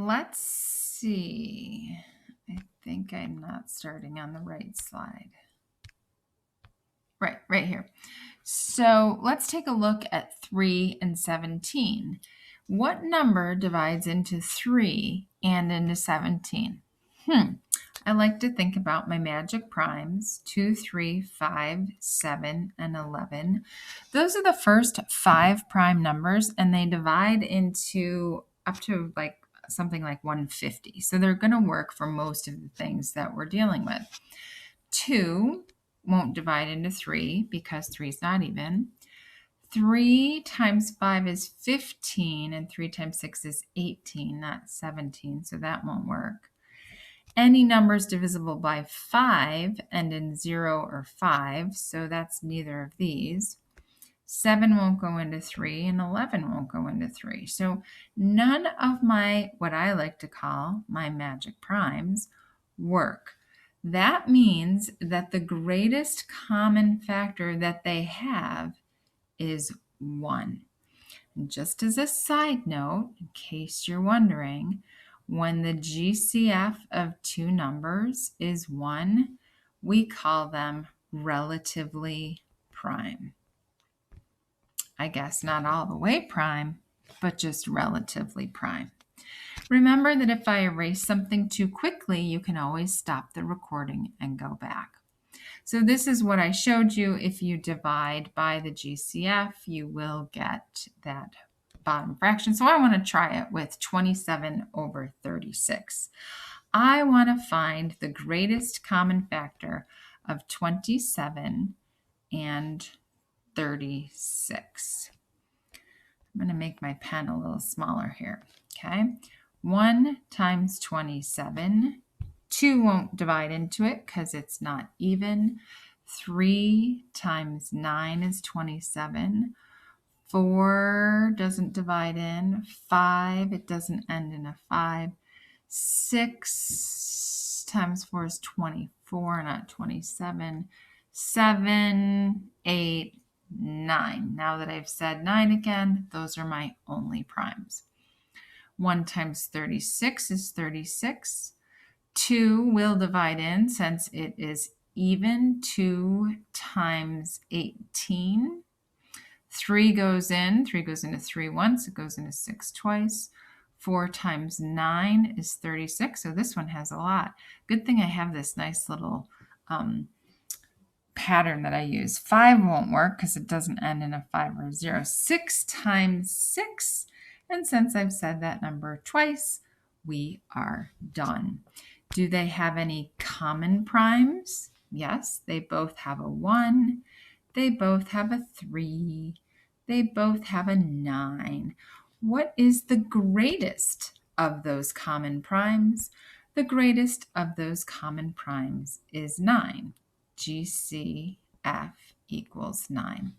let's see. I think I'm not starting on the right slide. Right here. So let's take a look at 3 and 17. What number divides into 3 and into 17? I like to think about my magic primes, 2, 3, 5, 7, and 11. Those are the first 5 prime numbers, and they divide into up to like something like 150. So they're going to work for most of the things that we're dealing with. 2 won't divide into 3 because 3 is not even. 3 times 5 is 15, and 3 times 6 is 18, not 17, so that won't work. Any numbers divisible by 5 end in 0 or 5, so that's neither of these. 7 won't go into 3, and 11 won't go into 3. So none of my, what I like to call my magic primes, work. That means that the greatest common factor that they have is 1. And just as a side note, in case you're wondering, when the GCF of two numbers is 1, we call them relatively prime. I guess not all the way prime, but just relatively prime. Remember that if I erase something too quickly, you can always stop the recording and go back. So this is what I showed you. If you divide by the GCF, you will get that bottom fraction. So I want to try it with 27 over 36. I want to find the greatest common factor of 27 and 36. I'm going to make my pen a little smaller here. Okay. 1 times 27. 2 won't divide into it because it's not even. 3 times 9 is 27. 4 doesn't divide in. 5, it doesn't end in a 5. 6 times 4 is 24, not 27. 7, 8, 9. Now that I've said 9 again, those are my only primes. 1 times 36 is 36. 2 will divide in since it is even. 2 times 18. 3 goes in. 3 goes into 3 once. It goes into 6 twice. 4 times 9 is 36. So this one has a lot. Good thing I have this nice little pattern that I use. 5 won't work because it doesn't end in a 5 or a 0. 6 times 6. And since I've said that number twice, we are done. Do they have any common primes? Yes, they both have a 1. They both have a 3. They both have a 9. What is the greatest of those common primes? The greatest of those common primes is 9. GCF equals 9.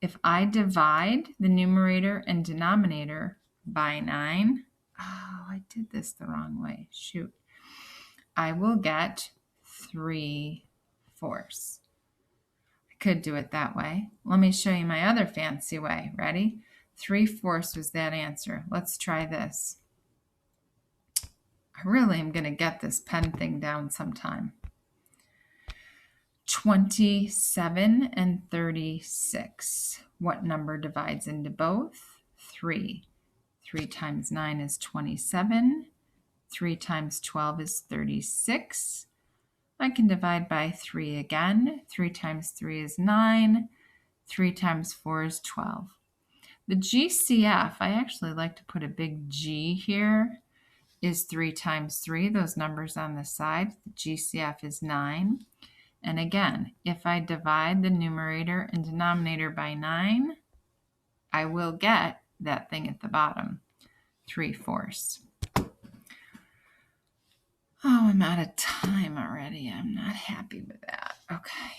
If I divide the numerator and denominator by 9, I did this the wrong way. Shoot. I will get 3/4. I could do it that way. Let me show you my other fancy way. Ready? 3/4 was that answer. Let's try this. I really am going to get this pen thing down sometime. 27 and 36. What number divides into both? 3. 3 times 9 is 27. 3 times 12 is 36. I can divide by 3 again. 3 times 3 is 9. 3 times 4 is 12. The GCF, I actually like to put a big G here, is 3 times 3. Those numbers on the side. The GCF is 9. And again, if I divide the numerator and denominator by 9, I will get that thing at the bottom, 3/4. Oh, I'm out of time already. I'm not happy with that. Okay.